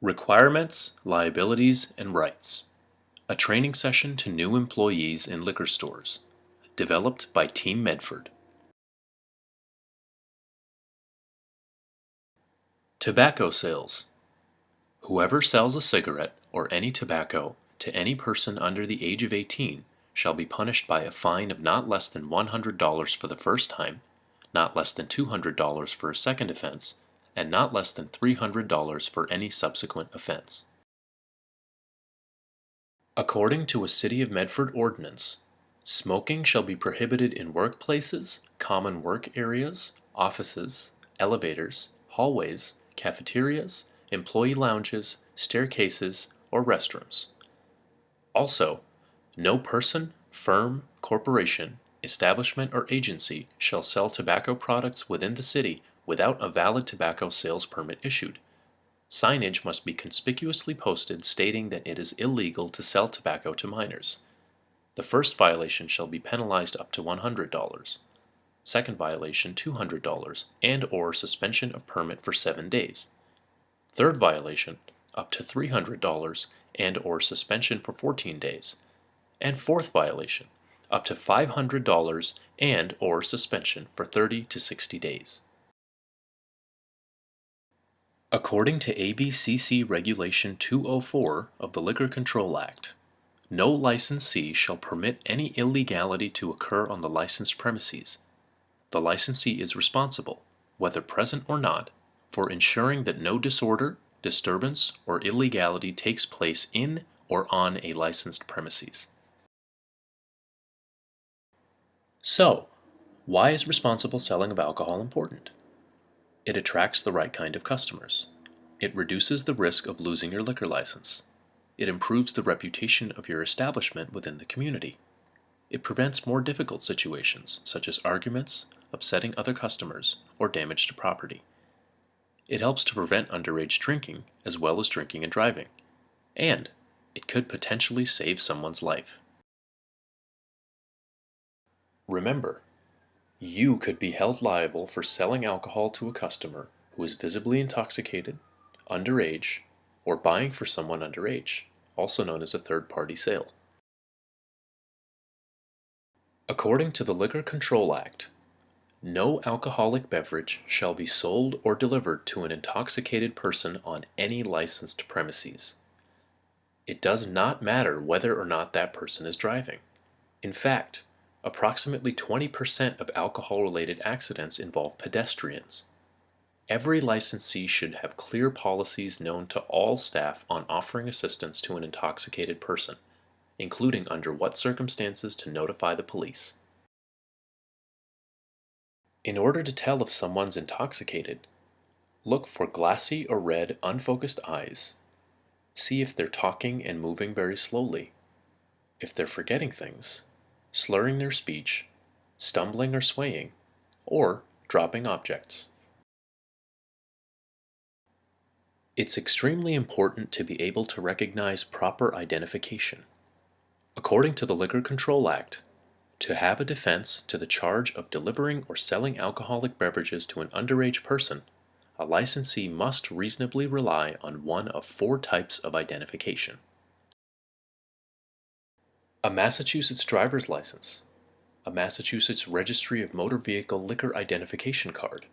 Requirements, Liabilities, and Rights. A training session to new employees in liquor stores. Developed by Team Medford. Tobacco sales. Whoever sells a cigarette or any tobacco to any person under the age of 18 shall be punished by a fine of not less than $100 for the first time, not less than $200 for a second offense, and not less than $300 for any subsequent offense. According to a City of Medford ordinance, smoking shall be prohibited in workplaces, common work areas, offices, elevators, hallways, cafeterias, employee lounges, staircases, or restrooms. Also, no person, firm, corporation, establishment, or agency shall sell tobacco products within the city without a valid tobacco sales permit issued. Signage must be conspicuously posted stating that it is illegal to sell tobacco to minors. The first violation shall be penalized up to $100. Second violation $200 and/or suspension of permit for 7 days. Third violation up to $300 and/or suspension for 14 days. And fourth violation up to $500 and/or suspension for 30 to 60 days. According to ABCC Regulation 204 of the Liquor Control Act, no licensee shall permit any illegality to occur on the licensed premises. The licensee is responsible, whether present or not, for ensuring that no disorder, disturbance, or illegality takes place in or on a licensed premises. So, why is responsible selling of alcohol important? It attracts the right kind of customers. It reduces the risk of losing your liquor license. It improves the reputation of your establishment within the community. It prevents more difficult situations, such as arguments, upsetting other customers, or damage to property. It helps to prevent underage drinking, as well as drinking and driving. And it could potentially save someone's life. Remember, you could be held liable for selling alcohol to a customer who is visibly intoxicated, underage, or buying for someone underage, also known as a third-party sale. According to the Liquor Control Act, no alcoholic beverage shall be sold or delivered to an intoxicated person on any licensed premises. It does not matter whether or not that person is driving. In fact, approximately 20% of alcohol-related accidents involve pedestrians. Every licensee should have clear policies known to all staff on offering assistance to an intoxicated person, including under what circumstances to notify the police. In order to tell if someone's intoxicated, look for glassy or red, unfocused eyes. See if they're talking and moving very slowly, if they're forgetting things, slurring their speech, stumbling or swaying, or dropping objects. It's extremely important to be able to recognize proper identification. According to the Liquor Control Act, to have a defense to the charge of delivering or selling alcoholic beverages to an underage person, a licensee must reasonably rely on one of 4 types of identification. A Massachusetts driver's license, a Massachusetts Registry of Motor Vehicle Liquor Identification Card,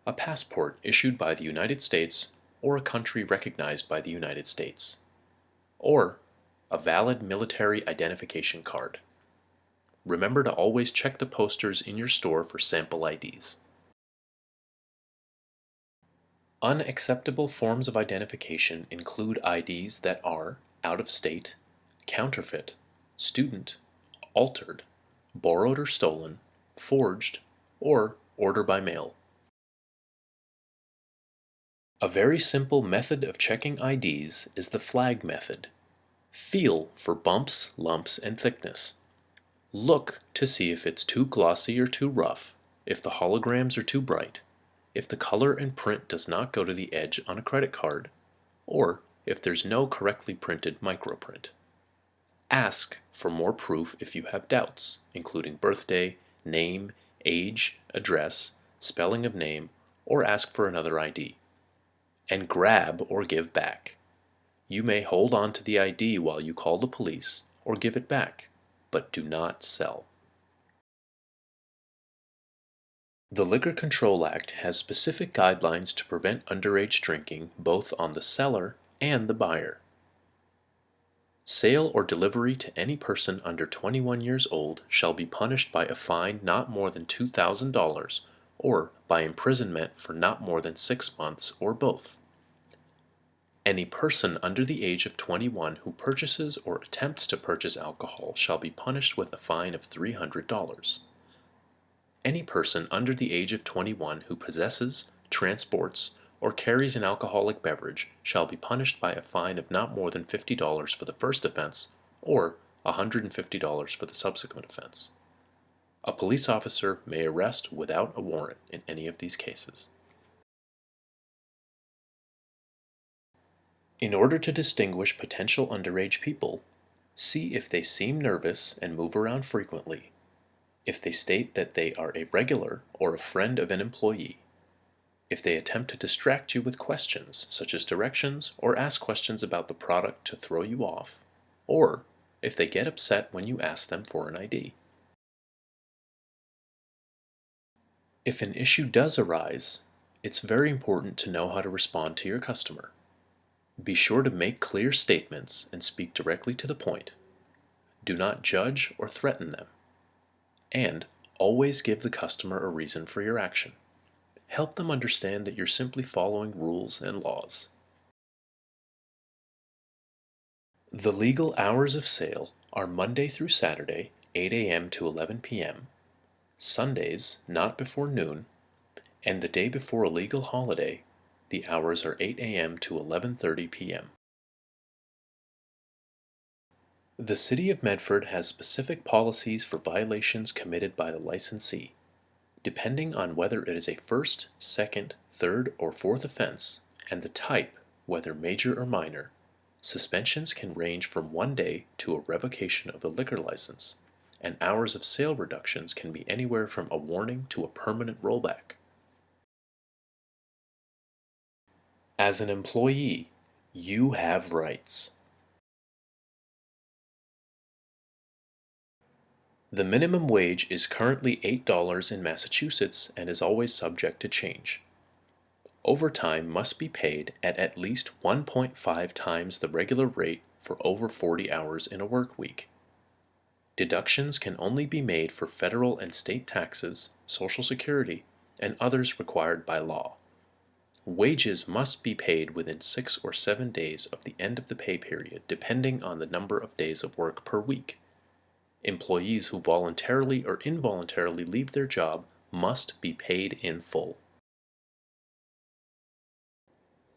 a passport issued by the United States or a country recognized by the United States, or a valid military identification card. Remember to always check the posters in your store for sample IDs. Unacceptable forms of identification include IDs that are out of state, counterfeit, student, altered, borrowed or stolen, forged, or order by mail. A very simple method of checking IDs is the flag method. Feel for bumps, lumps, and thickness. Look to see if it's too glossy or too rough, if the holograms are too bright, if the color and print does not go to the edge on a credit card, or if there's no correctly printed microprint. Ask for more proof if you have doubts, including birthday, name, age, address, spelling of name, or ask for another ID. and grab or give back. You may hold on to the ID while you call the police or give it back, but do not sell. The Liquor Control Act has specific guidelines to prevent underage drinking both on the seller and the buyer. Sale or delivery to any person under 21 years old shall be punished by a fine not more than $2,000 or by imprisonment for not more than 6 months or both. Any person under the age of 21 who purchases or attempts to purchase alcohol shall be punished with a fine of $300. Any person under the age of 21 who possesses, transports, or carries an alcoholic beverage shall be punished by a fine of not more than $50 for the first offense or $150 for the subsequent offense. A police officer may arrest without a warrant in any of these cases. In order to distinguish potential underage people, see if they seem nervous and move around frequently, if they state that they are a regular or a friend of an employee, if they attempt to distract you with questions such as directions or ask questions about the product to throw you off, or if they get upset when you ask them for an ID. If an issue does arise, it's very important to know how to respond to your customer. Be sure to make clear statements and speak directly to the point. Do not judge or threaten them. And always give the customer a reason for your action. Help them understand that you're simply following rules and laws. The legal hours of sale are Monday through Saturday, 8 a.m. to 11 p.m., Sundays not before noon, and the day before a legal holiday, the hours are 8 a.m. to 11:30 p.m. The City of Medford has specific policies for violations committed by the licensee. Depending on whether it is a first, second, third, or fourth offense, and the type, whether major or minor, suspensions can range from 1 day to a revocation of the liquor license, and hours of sale reductions can be anywhere from a warning to a permanent rollback. As an employee, you have rights. The minimum wage is currently $8 in Massachusetts and is always subject to change. Overtime must be paid at least 1.5 times the regular rate for over 40 hours in a work week. Deductions can only be made for federal and state taxes, Social Security, and others required by law. Wages must be paid within 6 or 7 days of the end of the pay period, depending on the number of days of work per week. Employees who voluntarily or involuntarily leave their job must be paid in full.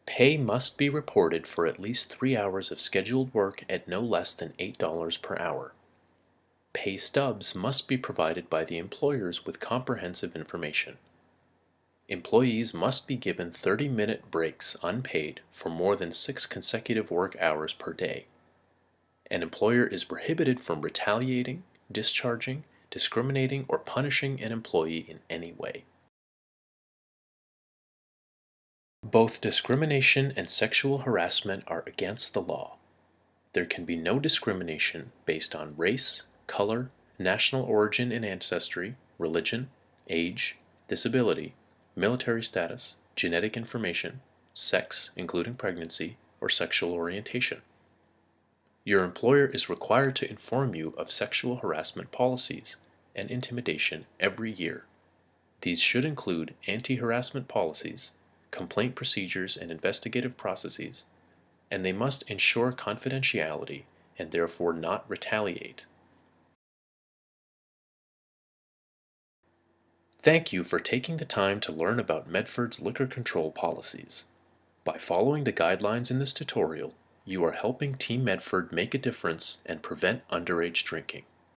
Pay must be reported for at least 3 hours of scheduled work at no less than $8 per hour. Pay stubs must be provided by the employers with comprehensive information. Employees must be given 30-minute breaks unpaid for more than 6 consecutive work hours per day. An employer is prohibited from retaliating, discharging, discriminating, or punishing an employee in any way. Both discrimination and sexual harassment are against the law. There can be no discrimination based on race, color, national origin and ancestry, religion, age, disability, military status, genetic information, sex, including pregnancy, or sexual orientation. Your employer is required to inform you of sexual harassment policies and intimidation every year. These should include anti-harassment policies, complaint procedures and investigative processes, and they must ensure confidentiality and therefore not retaliate. Thank you for taking the time to learn about Medford's liquor control policies. By following the guidelines in this tutorial, you are helping Team Medford make a difference and prevent underage drinking.